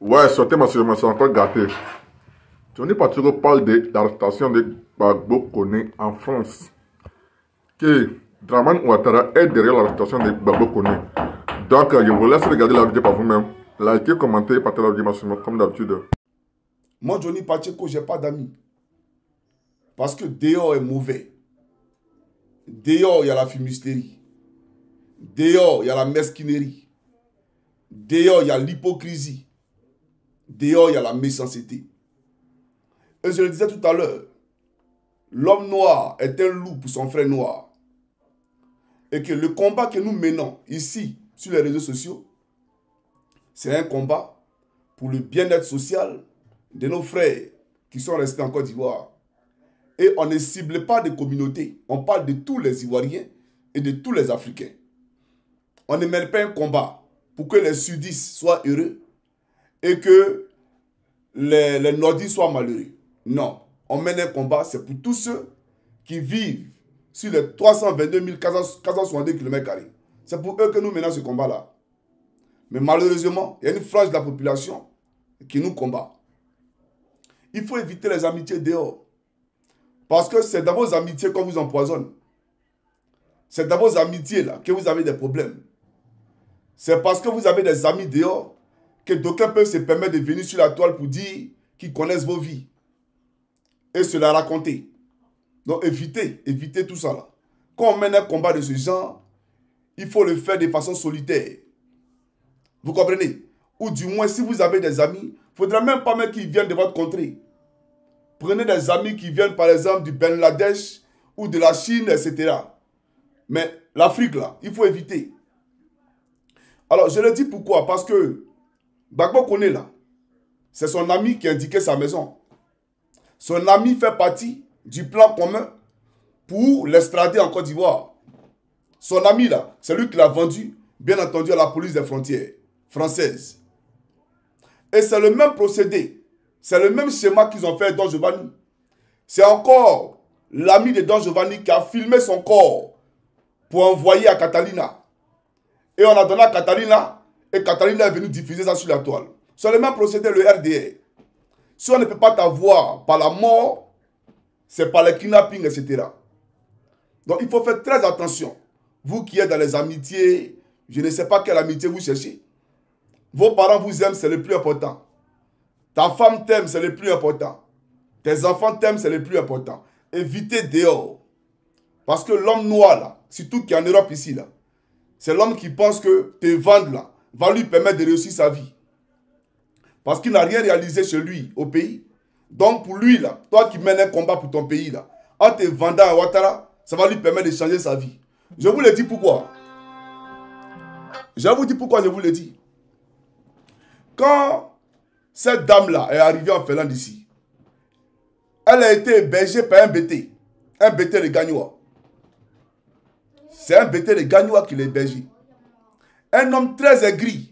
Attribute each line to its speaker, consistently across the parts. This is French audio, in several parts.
Speaker 1: Ouais, sortez ma me suis encore gâté. Tony Paturo parle de l'arrestation de Gbagbo Koné en France. Que Draman Ouattara est derrière l'arrestation de Gbagbo Koné. Donc, je vous laisse regarder la vidéo par vous-même. Likez, commentez, partagez la vidéo comme d'habitude.
Speaker 2: Moi, Johnny Pacheco, je n'ai pas d'amis. Parce que dehors est mauvais. Dehors, il y a la fumisterie. Dehors, il y a la mesquinerie. Dehors, il y a l'hypocrisie. Dehors, il y a la méchanceté. Et je le disais tout à l'heure, l'homme noir est un loup pour son frère noir. Et que le combat que nous menons ici, sur les réseaux sociaux, c'est un combat pour le bien-être social de nos frères qui sont restés en Côte d'Ivoire. Et on ne cible pas de communautés. On parle de tous les Ivoiriens et de tous les Africains. On ne mène pas un combat pour que les sudistes soient heureux et que les nordistes soient malheureux. Non. On mène un combat, c'est pour tous ceux qui vivent sur les 322 462 km². C'est pour eux que nous menons ce combat-là. Mais malheureusement, il y a une frange de la population qui nous combat. Il faut éviter les amitiés dehors. Parce que c'est dans vos amitiés qu'on vous empoisonne. C'est dans vos amitiés là que vous avez des problèmes. C'est parce que vous avez des amis dehors que d'aucuns peuvent se permettre de venir sur la toile pour dire qu'ils connaissent vos vies. Et se la raconter. Donc évitez tout ça là. Quand on mène un combat de ce genre, il faut le faire de façon solitaire. Vous comprenez? Ou du moins, si vous avez des amis, il ne faudra même pas même qu'ils viennent de votre contrée. Prenez des amis qui viennent par exemple du Bangladesh ou de la Chine, etc. Mais l'Afrique là, il faut éviter. Alors je le dis pourquoi? Parce que Gbagbo Koné là, c'est son ami qui a indiqué sa maison. Son ami fait partie du plan commun pour l'extrader en Côte d'Ivoire. Son ami là, c'est lui qui l'a vendu, bien entendu, à la police des frontières française. Et c'est le même procédé. C'est le même schéma qu'ils ont fait Don Giovanni. C'est encore l'ami de Don Giovanni qui a filmé son corps pour envoyer à Catalina. Et on a donné à Catalina, et Catalina est venue diffuser ça sur la toile. C'est le même procédé, le RDR. Si on ne peut pas t'avoir par la mort, c'est par le kidnapping, etc. Donc il faut faire très attention. Vous qui êtes dans les amitiés, je ne sais pas quelle amitié vous cherchez. Vos parents vous aiment, c'est le plus important. Ta femme t'aime, c'est le plus important. Tes enfants t'aiment, c'est le plus important. Évitez dehors. Parce que l'homme noir, là, surtout qui est en Europe ici, là, c'est l'homme qui pense que te vendre, là, va lui permettre de réussir sa vie. Parce qu'il n'a rien réalisé chez lui, au pays. Donc pour lui, là, toi qui mènes un combat pour ton pays, là, en te vendant à Ouattara, ça va lui permettre de changer sa vie. Je vous le dis pourquoi. Je vous dis pourquoi je vous le dis. Quand cette dame-là est arrivée en Finlande ici, elle a été hébergée par un BT de Gagnois. C'est un BT de Gagnois qui l'a hébergée. Un homme très aigri,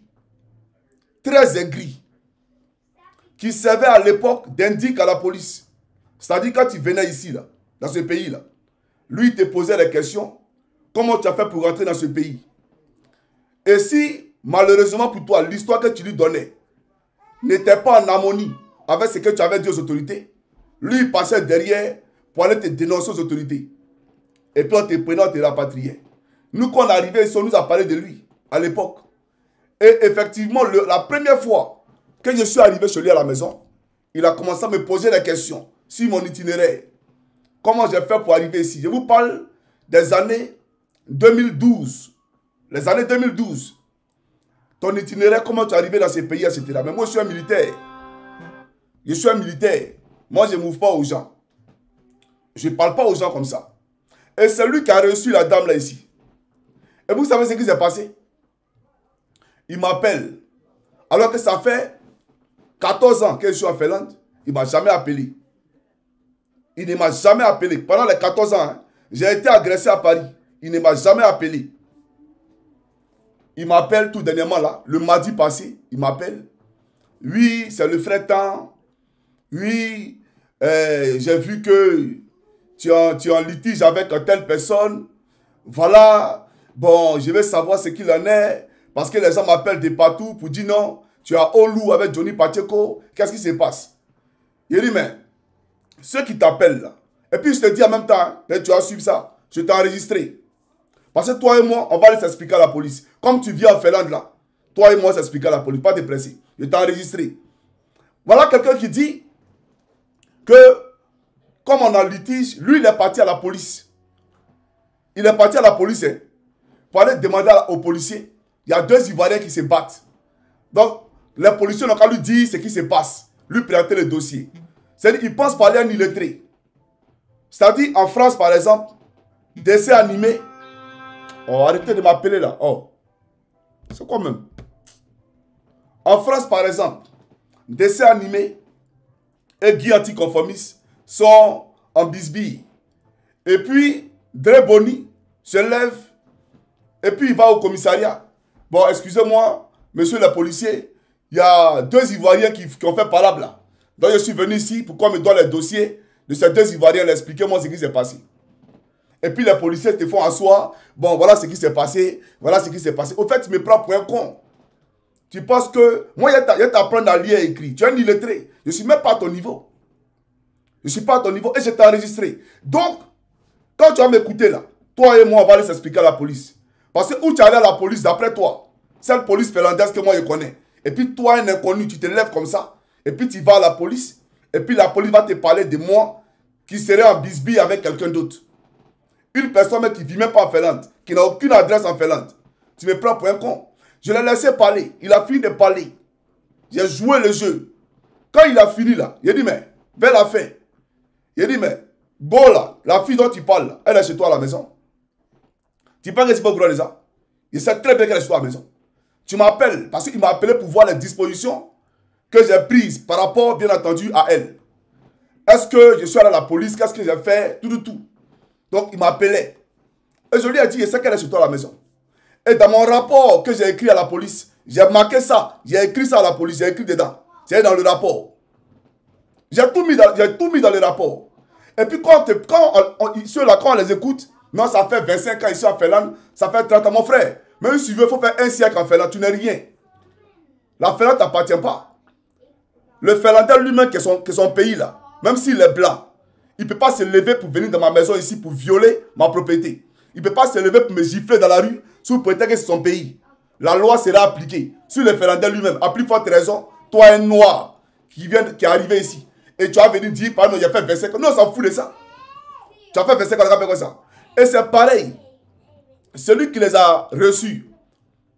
Speaker 2: qui servait à l'époque d'indique à la police. C'est-à-dire quand tu venais ici, là, dans ce pays-là, lui il te posait des questions. Comment tu as fait pour rentrer dans ce pays? Et si, malheureusement pour toi, l'histoire que tu lui donnais n'était pas en harmonie avec ce que tu avais dit aux autorités, lui il passait derrière pour aller te dénoncer aux autorités. Et puis on te prenait, on te rapatriait. Nous, quand on est arrivé ici, on nous a parlé de lui à l'époque. Et effectivement, la première fois que je suis arrivé chez lui à la maison, il a commencé à me poser des questions sur mon itinéraire. Comment j'ai fait pour arriver ici? Je vous parle des années 2012. Les années 2012. Ton itinéraire, comment tu es arrivé dans ces pays, etc. Mais moi, je suis un militaire. Je suis un militaire. Moi, je ne m'ouvre pas aux gens. Je ne parle pas aux gens comme ça. Et c'est lui qui a reçu la dame là ici. Et vous savez ce qui s'est passé? Il m'appelle. Alors que ça fait 14 ans que je suis en Finlande, il ne m'a jamais appelé. Il ne m'a jamais appelé. Pendant les 14 ans, hein, j'ai été agressé à Paris. Il ne m'a jamais appelé. Il m'appelle tout dernièrement là, le mardi passé, il m'appelle. Oui, c'est le frère Tan. Oui, j'ai vu que tu es en litige avec telle personne. Voilà, bon, je vais savoir ce qu'il en est. Parce que les gens m'appellent de partout pour dire non, Tu as Olu avec Johnny Pacheco. Qu'est-ce qui se passe? Il dit, mais ceux qui t'appellent là, et puis je te dis en même temps, tu vas suivre ça. Je t'ai enregistré. Parce que toi et moi, on va aller s'expliquer à la police. Comme tu viens en Finlande là, toi et moi, s'expliquer à la police. Pas te presser. Je t'ai enregistré. Voilà quelqu'un qui dit que, comme on a litige, lui, il est parti à la police. Il est parti à la police hein, pour aller demander aux policiers. Il y a 2 Ivoiriens qui se battent. Donc, les policiers n'ont qu'à lui dire ce qui se passe. Lui présenter le dossier. C'est-à-dire qu'il pense parler à un illettré. C'est-à-dire, en France, par exemple, décès animé. Oh, arrêtez de m'appeler là. Oh, c'est quoi même? En France, par exemple, décès animé et Guy anticonformiste sont en bisbille. Et puis, Dre Boni se lève et puis il va au commissariat. Bon, excusez-moi, monsieur le policier, il y a 2 Ivoiriens qui ont fait palabre là. Donc je suis venu ici pour qu'on me donne les dossiers de ces 2 Ivoiriens. Expliquez-moi ce qui s'est passé. Et puis les policiers te font asseoir. Bon, voilà ce qui s'est passé. Voilà ce qui s'est passé. Au fait, tu me prends pour un con. Tu penses que... Moi, je t'apprends à lire et écrire. Tu es un illettré. Je ne suis même pas à ton niveau. Je ne suis pas à ton niveau et je t'ai enregistré. Donc, quand tu vas m'écouter là, toi et moi, on va aller s'expliquer à la police. Parce que où tu es allé à la police, d'après toi, c'est la police finlandaise que moi je connais. Et puis toi, un inconnu, tu te lèves comme ça. Et puis tu vas à la police. Et puis la police va te parler de moi qui serait en bisbille avec quelqu'un d'autre. Une personne qui ne vit même pas en Finlande, qui n'a aucune adresse en Finlande. Tu me prends pour un con. Je l'ai laissé parler. Il a fini de parler. J'ai joué le jeu. Quand il a fini là, il a dit, mais, vers la fin, il a dit, mais, bon là, la fille dont tu parles, là, elle est chez toi à la maison. Tu penses que c'est pas au courant de ça? Il sait très bien qu'elle est chez toi à la maison. Tu m'appelles, parce qu'il m'a appelé pour voir les dispositions que j'ai prises par rapport, bien entendu, à elle. Est-ce que je suis allé à la police? Qu'est-ce que j'ai fait? Tout. Donc, il m'appelait. Et je lui ai dit, je sais qu'elle est chez toi à la maison. Et dans mon rapport que j'ai écrit à la police, j'ai marqué ça. J'ai écrit ça à la police, j'ai écrit dedans. C'est dans le rapport. J'ai tout mis dans le rapport. Et puis, quand ceux-là, quand on les écoute, non, ça fait 25 ans ici en Finlande, ça fait 30 ans. Mon frère, même si tu veux, il faut faire 1 siècle en Finlande, tu n'es rien. La Finlande ne t'appartient pas. Le Finlandais lui-même, qui est son pays là, même s'il est blanc, il ne peut pas se lever pour venir dans ma maison ici pour violer ma propriété. Il ne peut pas se lever pour me gifler dans la rue sous prétexte que c'est son pays. La loi sera appliquée. Sur le Finlandais lui-même, à plus forte raison, toi un noir qui est arrivé ici, et tu as venu dire, pardon, il a fait 25 ans. Non, on s'en fout de ça. Tu as fait 25 ans, on a fait comme ça. Et c'est pareil. Celui qui les a reçus,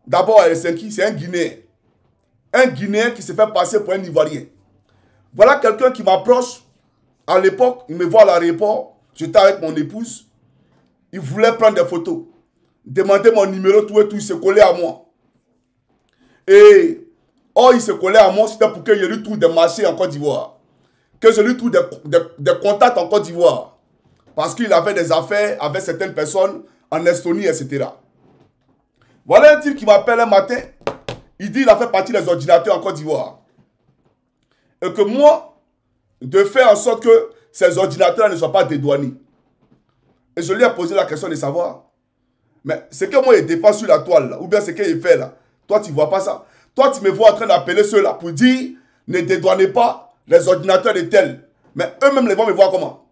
Speaker 2: d'abord à Helsinki, c'est un Guinéen. Un Guinéen qui se fait passer pour un Ivoirien. Voilà quelqu'un qui m'approche. À l'époque, il me voit à l'aéroport. J'étais avec mon épouse. Il voulait prendre des photos. Demander mon numéro, tout et tout. Il se collait à moi. Et, il se collait à moi, c'était pour que je lui trouve des marchés en Côte d'Ivoire. Que je lui trouve des contacts en Côte d'Ivoire. Parce qu'il avait des affaires avec certaines personnes en Estonie, etc. Voilà un type qui m'appelle un matin. Il dit qu'il a fait partie des ordinateurs en Côte d'Ivoire. Et que moi, de faire en sorte que ces ordinateurs ne soient pas dédouanés. Et je lui ai posé la question de savoir. Mais c'est que moi, je défends sur la toile, là, ou bien c'est qu'il fait là. Toi, tu ne vois pas ça. Toi, tu me vois en train d'appeler ceux-là pour dire ne dédouanez pas les ordinateurs de tels. Mais eux-mêmes, ils vont me voir comment?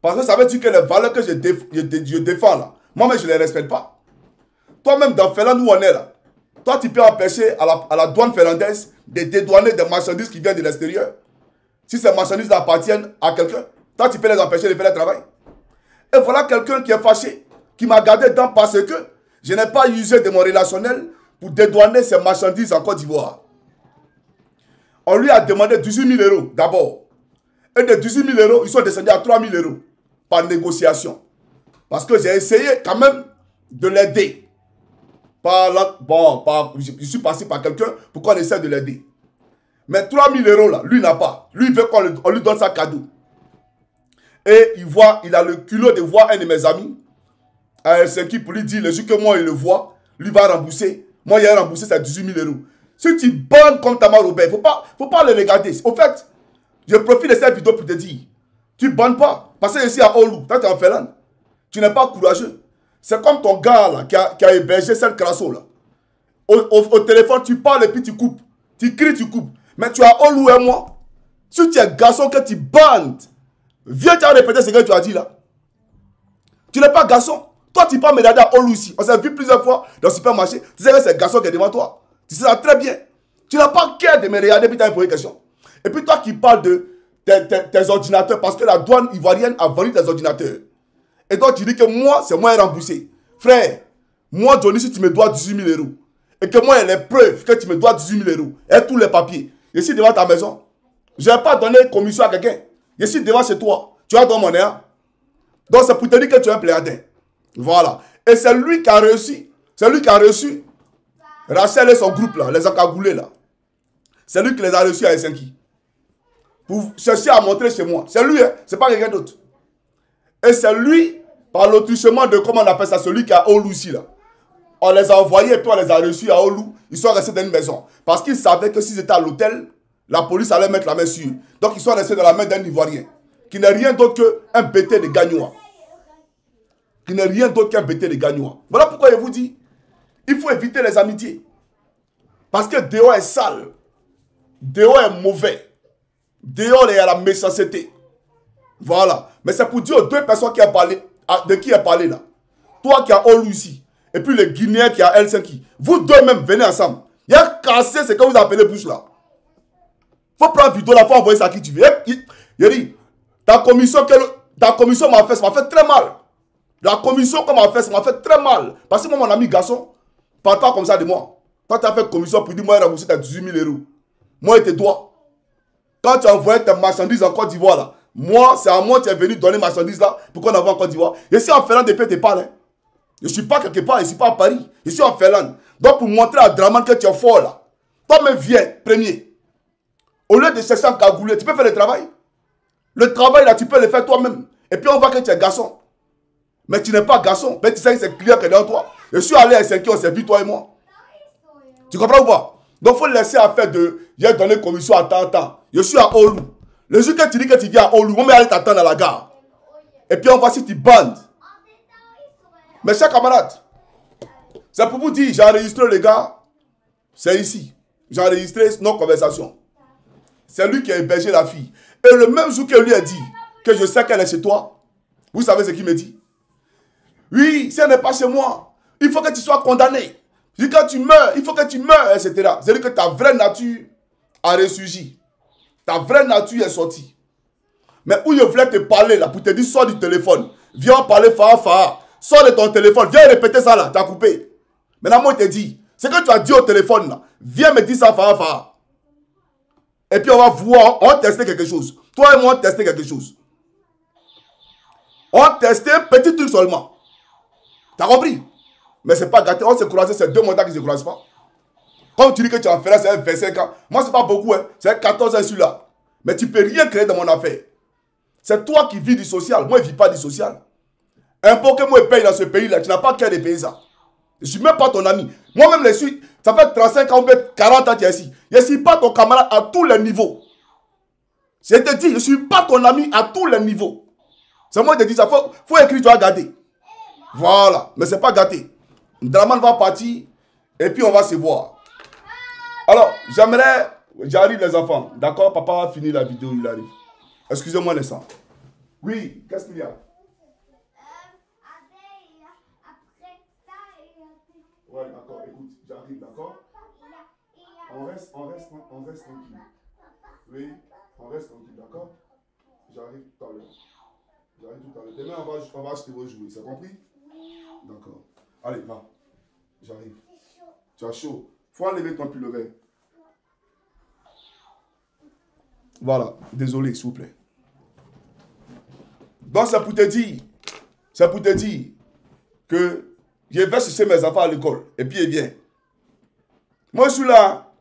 Speaker 2: Parce que ça veut dire que les valeurs que je défends là, moi-même, je ne les respecte pas. Toi-même, dans Finlande où on est là, toi, tu peux empêcher à la douane finlandaise de dédouaner des marchandises qui viennent de l'extérieur. Si ces marchandises appartiennent à quelqu'un, toi, tu peux les empêcher de faire le travail. Et voilà quelqu'un qui est fâché, qui m'a gardé dedans parce que je n'ai pas usé de mon relationnel pour dédouaner ces marchandises en Côte d'Ivoire. On lui a demandé 18 000 € d'abord. Et de 18 000 €, ils sont descendus à 3 000 € par négociation. Parce que j'ai essayé quand même de l'aider. Je suis passé par quelqu'un pour qu'on essaie de l'aider. Mais 3 000 € là, lui n'a pas. Lui, il veut qu'on lui donne ça cadeau. Et il a le culot de voir un de mes amis à Helsinki pour lui dire, le jour que moi il le voit, lui va rembourser. Moi, il a remboursé ça 18 000 €. Si tu bandes comme Tamar Robert, faut pas le regarder. Au fait, je profite de cette vidéo pour te dire, tu bandes pas. Parce que ici à Olu, toi tu es en Finlande, tu n'es pas courageux. C'est comme ton gars là, qui a hébergé celle Crasso là. au téléphone, tu parles et puis tu coupes. Tu cries, tu coupes. Mais tu as Olu et moi. Si tu es garçon que tu bandes, viens te répéter ce que tu as dit là. Tu n'es pas garçon. Toi, tu parles me regarder à Olu ici. On s'est vu plusieurs fois dans le supermarché. Tu sais que c'est le garçon qui est devant toi. Tu sais ça très bien. Tu n'as pas qu'à de me regarder et puis tu as posé une question. Et puis toi qui parles de tes ordinateurs, parce que la douane ivoirienne a vendu tes ordinateurs. Et donc tu dis que moi, c'est moi remboursé. Frère, moi, Johnny, si tu me dois 18 000 euros, et que moi, il y a les preuves que tu me dois 18 000 euros, et tous les papiers, je suis devant ta maison. Je n'ai pas donné commission à quelqu'un. Je suis devant chez toi. Tu as donné mon air. Donc c'est pour te dire que tu es un pléadin. Voilà. Et c'est lui qui a reçu. C'est lui qui a reçu Rachel et son groupe là, les encagoulés là. C'est lui qui les a reçus à Helsinki. Pour chercher à montrer chez moi. C'est lui, hein? C'est pas quelqu'un d'autre. Et c'est lui, par l'autruchement de, comment on appelle ça, celui qui a Olu ici là. On les a envoyés et puis on les a reçus à Olu. Ils sont restés dans une maison. Parce qu'ils savaient que s'ils étaient à l'hôtel, la police allait mettre la main sur eux. Donc ils sont restés dans la main d'un Ivoirien. Qui n'est rien d'autre qu'un bêté de gagnois. Qui n'est rien d'autre qu'un bêté de gagnois. Voilà pourquoi je vous dis, il faut éviter les amitiés. Parce que dehors est sale. Dehors est mauvais. Dehors, il y a la méchanceté. Voilà. Mais c'est pour dire aux deux personnes qui ont parlé, de qui a parlé là. Toi qui as Olu ici, et puis le Guinéen qui a Helsinki. Vous deux même, venez ensemble. Il y a cassé ce que vous appelez bouche là. Faut prendre vidéo là, faut envoyer ça à qui tu veux. Il dit, ta commission m'a fait très mal. La commission qu'on m'a fait, ça m'a fait très mal. Parce que moi, mon ami garçon, partant comme ça de moi. Quand tu as fait commission pour dire, moi, rembourser tes 18 000 euros. Moi et tes doigts. Quand tu as envoyé tes marchandises en Côte d'Ivoire, là, moi, c'est à moi que tu es venu donner marchandises là pour qu'on envoie en Côte d'Ivoire. Je suis en Finlande depuis que tu parles. Hein. Je ne suis pas quelque part, je ne suis pas à Paris. Je suis en Finlande. Donc, pour montrer à Draman que tu es fort là, toi-même viens, premier. Au lieu de chercher un cagoulé, tu peux faire le travail. Le travail là, tu peux le faire toi-même. Et puis on voit que tu es garçon. Mais tu n'es pas garçon. Mais tu sais que c'est clair que dans toi. Je suis allé à 5 ans, on s'est vu toi et moi. Tu comprends ou pas? Donc il faut laisser à faire de. J'ai donné commission à temps. Je suis à Olu. Le jour que tu dis que tu viens à Olu, on va aller t'attendre à la gare. Et puis on voit si tu bandes. Mes chers camarades, c'est pour vous dire, j'ai enregistré les gars. C'est ici. J'ai enregistré nos conversations. C'est lui qui a hébergé la fille. Et le même jour que lui a dit que je sais qu'elle est chez toi, vous savez ce qu'il me dit? Oui, si elle n'est pas chez moi, il faut que tu sois condamné. Je dis quand tu meurs, il faut que tu meurs, etc. C'est-à-dire que ta vraie nature a ressurgi. Ta vraie nature est sortie. Mais où je voulais te parler là, pour te dire, sors du téléphone. Viens parler Faha. Sors de ton téléphone. Viens répéter ça là, tu as coupé. Maintenant, moi, je te dis, ce que tu as dit au téléphone là, viens me dire ça Faha. Et puis on va voir, on va tester quelque chose. Toi et moi, on va tester quelque chose. On va tester un petit truc seulement. T'as compris? Mais c'est pas gâté. On s'est croisé, c'est 2 mois qui ne se croisent pas. Comme tu dis que tu en feras, c'est 25 ans. Moi, c'est pas beaucoup, hein. C'est 14 ans celui-là. Mais tu peux rien créer dans mon affaire. C'est toi qui vis du social. Moi, je ne vis pas du social. Impôt que moi, je paye dans ce pays-là, tu n'as pas qu'à de payer ça. Je ne suis même pas ton ami. Moi-même, je suis. Ça fait 35 ans, 40 ans que tu es ici. Je ne suis pas ton camarade à tous les niveaux. Je te dis, je ne suis pas ton ami à tous les niveaux. C'est moi qui te dis ça. Faut écrire, tu vas garder. Voilà. Mais ce n'est pas gâté. Draman va partir et puis on va se voir. Alors, j'aimerais... J'arrive les enfants. D'accord, papa va finir la vidéo, il arrive. Excusez-moi un instant. Oui, qu'est-ce qu'il y a? Ouais, d'accord, écoute, j'arrive, d'accord? On reste tranquille. Oui, on reste tranquille, d'accord? J'arrive tout à l'heure. Demain, on va acheter vos jouets, c'est compris? D'accord. Allez, va. J'arrive. Tu as chaud. Faut enlever ton pull vert. Voilà. Désolé, s'il vous plaît. Donc, c'est pour te dire que je vais chercher mes enfants à l'école. Et puis, ils viennent. Moi, je suis là.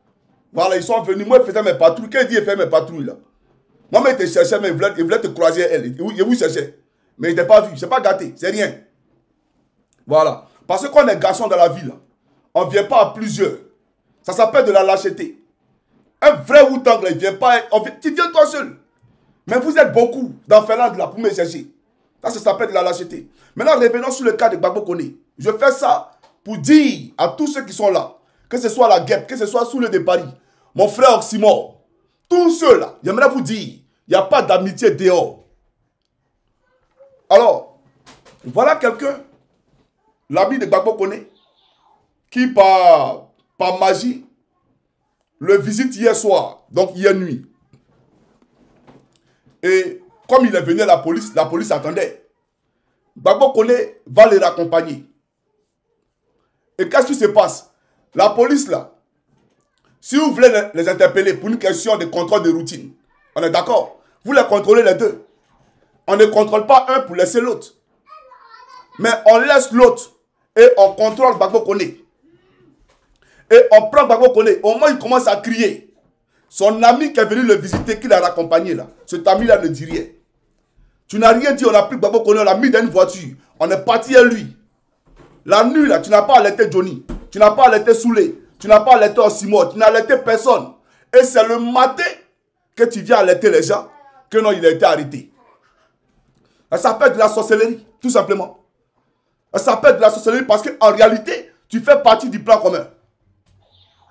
Speaker 2: Voilà, ils sont venus. Moi, je faisais mes patrouilles. Qu'est-ce qu'il fait mes patrouilles là? Moi, je te cherchais, mais il voulait te croiser elle. Je vous cherchais. Mais je ne t'ai pas vu. Je n'ai pas gâté. C'est rien. Voilà. Parce qu'on est garçon dans la vie, là. On ne vient pas à plusieurs. Ça s'appelle de la lâcheté. Un vrai Wu-Tang, il ne vient pas. Tu viens toi seul. Mais vous êtes beaucoup dans Finlande, là, pour me chercher. Ça s'appelle de la lâcheté. Maintenant, revenons sur le cas de Gbagbo Koné. Je fais ça pour dire à tous ceux qui sont là que ce soit la guêpe, que ce soit sous le de Paris, mon frère Oxymore, tous ceux-là, j'aimerais vous dire, il n'y a pas d'amitié dehors. Alors, voilà quelqu'un, l'ami de Gbagbo Kone, qui par magie, le visite hier soir, donc hier nuit. Et comme il est venu à la police attendait. Gbagbo Kone va les raccompagner. Et qu'est-ce qui se passe? La police là, si vous voulez les interpeller pour une question de contrôle de routine, on est d'accord? Vous les contrôlez les deux. On ne contrôle pas un pour laisser l'autre. Mais on laisse l'autre et on contrôle Gbagbo Kone. Et on prend Gbagbo Kone. Au moment où il commence à crier, son ami qui est venu le visiter, qui l'a raccompagné là, cet ami-là ne dit rien. Tu n'as rien dit, on a pris Gbagbo Kone, on l'a mis dans une voiture. On est parti à lui. La nuit là, tu n'as pas alerté Johnny. Tu n'as pas alerté Soulé. Tu n'as pas alerté Oxymore. Tu n'as alerté personne. Et c'est le matin que tu viens alerter les gens que non, il a été arrêté. Ça s'appelle de la sorcellerie, tout simplement. Ça s'appelle de la sorcellerie parce qu'en réalité, tu fais partie du plan commun.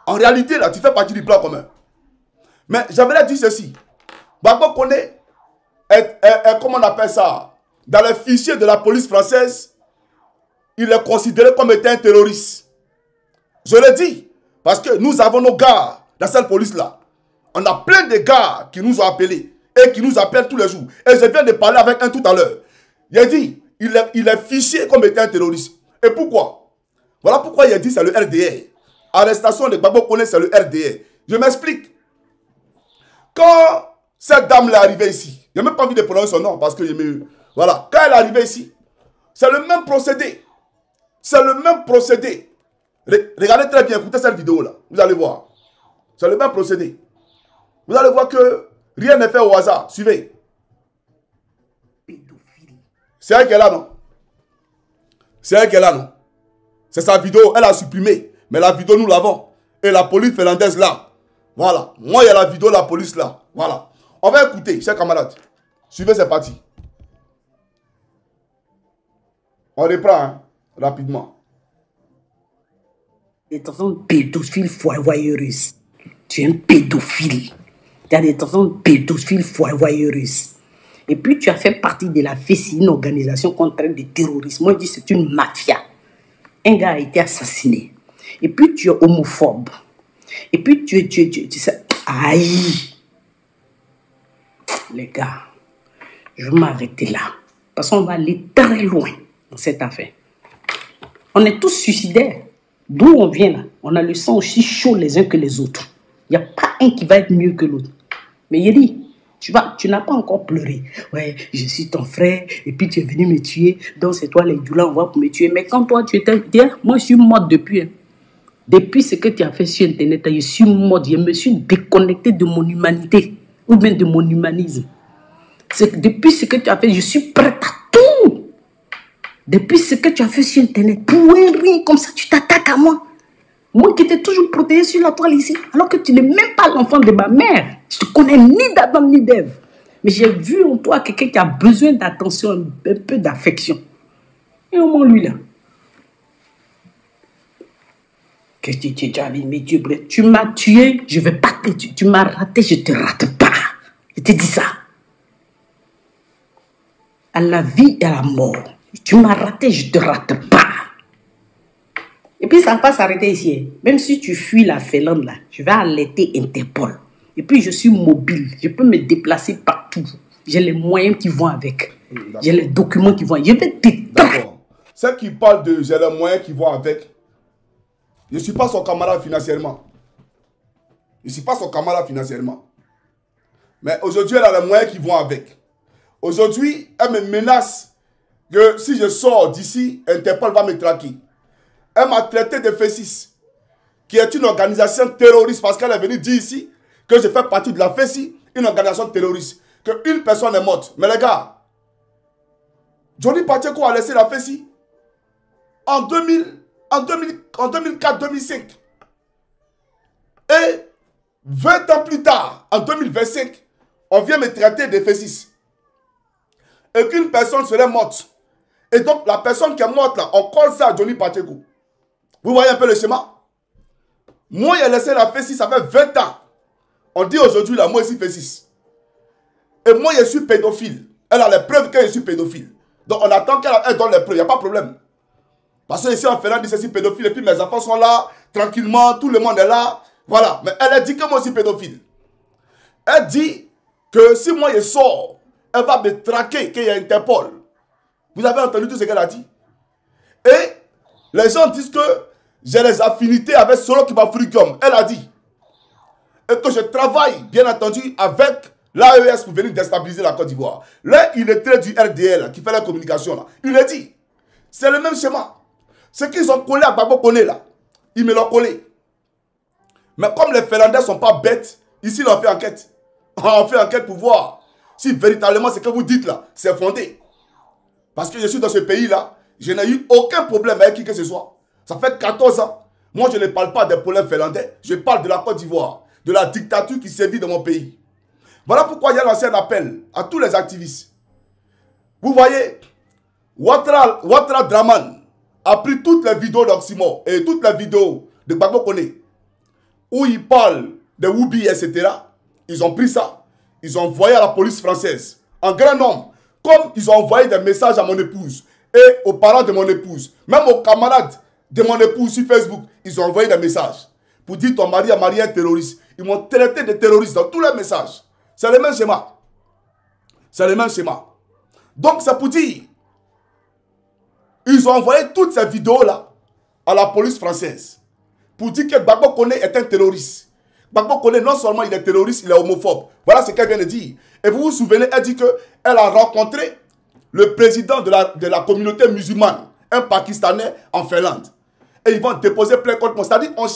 Speaker 2: En réalité, là, tu fais partie du plan commun. Mais j'aimerais dire ceci. Gbagbo Kone est, comment on appelle ça? Dans les fichiers de la police française, il est considéré comme étant un terroriste. Je le dis, parce que nous avons nos gars dans cette police-là. On a plein de gars qui nous ont appelés et qui nous appellent tous les jours. Et je viens de parler avec un tout à l'heure. Il a dit, il est fiché comme étant un terroriste. Et pourquoi? Voilà pourquoi il a dit c'est le RDR. Arrestation de Gbagbo Kone, c'est le RDR. Je m'explique. Quand cette dame est arrivée ici, je n'ai même pas envie de prononcer son nom parce que voilà. Quand elle est arrivée ici, c'est le même procédé. C'est le même procédé. Regardez très bien, écoutez cette vidéo là. Vous allez voir. C'est le même procédé. Vous allez voir que rien n'est fait au hasard. Suivez. C'est elle qui est là, non? C'est elle qui est là, non? C'est sa vidéo. Elle a supprimé. Mais la vidéo, nous l'avons. Et la police finlandaise là. Voilà. Moi, il y a la vidéo de la police là. Voilà. On va écouter, chers camarades. Suivez, c'est parti. On reprend, hein, rapidement.
Speaker 3: Des tensions pédophiles voyeuristes. Tu es un pédophile. Tu as des tensions pédophiles voyeuristes. Et puis tu as fait partie de la FESI, une organisation contre le terrorisme. Moi je dis c'est une mafia. Un gars a été assassiné. Et puis tu es homophobe. Et puis tu sais. Aïe. Les gars, je vais m'arrêter là. Parce qu'on va aller très loin dans cette affaire. On est tous suicidaires. D'où on vient là, on a le sang aussi chaud les uns que les autres. Il n'y a pas un qui va être mieux que l'autre. Mais Yeri, tu n'as pas encore pleuré. Ouais, je suis ton frère, et puis tu es venu me tuer, donc c'est toi les douleurs, on va pour me tuer. Mais quand toi tu étais... Moi je suis morte depuis. Hein. Depuis ce que tu as fait sur Internet, je suis morte, je me suis déconnecté de mon humanité, ou bien de mon humanisme. Depuis ce que tu as fait, je suis prête à tout. Depuis ce que tu as fait sur Internet, pour rien comme ça, tu t'attaques à moi. Moi qui t'ai toujours protégé sur la toile ici, alors que tu n'es même pas l'enfant de ma mère. Je ne te connais ni d'Adam ni d'Ève. Mais j'ai vu en toi quelqu'un qui a besoin d'attention, un peu d'affection. Et au moins lui là. Qu'est-ce que tu as déjà dit, mais tu m'as tué, je ne vais pas te tuer. Tu m'as raté, je ne te rate pas. Je te dis ça. À la vie et à la mort. Tu m'as raté, je ne te rate pas. Et puis ça ne va pas s'arrêter ici. Même si tu fuis la Finlande là, je vais alerter Interpol. Et puis je suis mobile, je peux me déplacer partout. J'ai les moyens qui vont avec. J'ai les documents qui vont. Je vais te...
Speaker 2: D'accord. Ceux qui parlent de j'ai les moyens qui vont avec, je ne suis pas son camarade financièrement. Je ne suis pas son camarade financièrement. Mais aujourd'hui, elle a les moyens qui vont avec. Aujourd'hui, elle me menace que si je sors d'ici, Interpol va me traquer. Elle m'a traité de FESI, qui est une organisation terroriste, parce qu'elle est venue dire ici que je fais partie de la FESI, une organisation terroriste, qu'une personne est morte. Mais les gars, Johnny Pacheco a laissé la FESI en 2004-2005. Et 20 ans plus tard, en 2025, on vient me traiter de FESI. Et qu'une personne serait morte. Et donc, la personne qui est morte là, on colle ça à Johnny Pacheco. Vous voyez un peu le schéma? Moi, j'ai laissé la F6, ça fait 20 ans. On dit aujourd'hui, là, moi, ici, F6. Et moi, je suis pédophile. Elle a les preuves que je suis pédophile. Donc, on attend qu'elle donne les preuves. Il n'y a pas de problème. Parce que ici, en Finlande, je suis pédophile. Et puis, mes enfants sont là, tranquillement. Tout le monde est là. Voilà. Mais elle a dit que moi, je suis pédophile. Elle dit que si moi, je sors, elle va me traquer, qu'il y a Interpol. Vous avez entendu tout ce qu'elle a dit? Et les gens disent que j'ai les affinités avec Solo Kibafurikium. Elle a dit. Et que je travaille, bien entendu, avec l'AES pour venir déstabiliser la Côte d'Ivoire. Là, il est très du RDL qui fait la communication. Là. Il a dit. C'est le même schéma. Ce qu'ils ont collé à Gbagbo Koné, là, ils me l'ont collé. Mais comme les Finlandais ne sont pas bêtes, ici, on fait enquête. On fait enquête pour voir si véritablement ce que vous dites là, c'est fondé. Parce que je suis dans ce pays-là, je n'ai eu aucun problème avec qui que ce soit. Ça fait 14 ans. Moi, je ne parle pas des problèmes finlandais. Je parle de la Côte d'Ivoire, de la dictature qui sévit dans mon pays. Voilà pourquoi il y a lancé un appel à tous les activistes. Vous voyez, Ouattara Draman a pris toutes les vidéos d'Oximo et toutes les vidéos de Gbagbo Koné où il parle de Woubi, etc. Ils ont pris ça. Ils ont envoyé à la police française en grand nombre. Comme ils ont envoyé des messages à mon épouse et aux parents de mon épouse, même aux camarades de mon épouse sur Facebook, ils ont envoyé des messages pour dire ton mari a marié un terroriste. Ils m'ont traité de terroriste dans tous les messages. C'est le même schéma. C'est le même schéma. Donc c'est pour dire, ils ont envoyé toutes ces vidéos-là à la police française pour dire que Gbagbo Koné est un terroriste. Gbagbo Koné, non seulement il est terroriste, il est homophobe. Voilà ce qu'elle vient de dire. Et vous vous souvenez, elle dit qu'elle a rencontré le président de la communauté musulmane, un Pakistanais en Finlande. Et ils vont déposer plainte contre moi. C'est-à-dire, on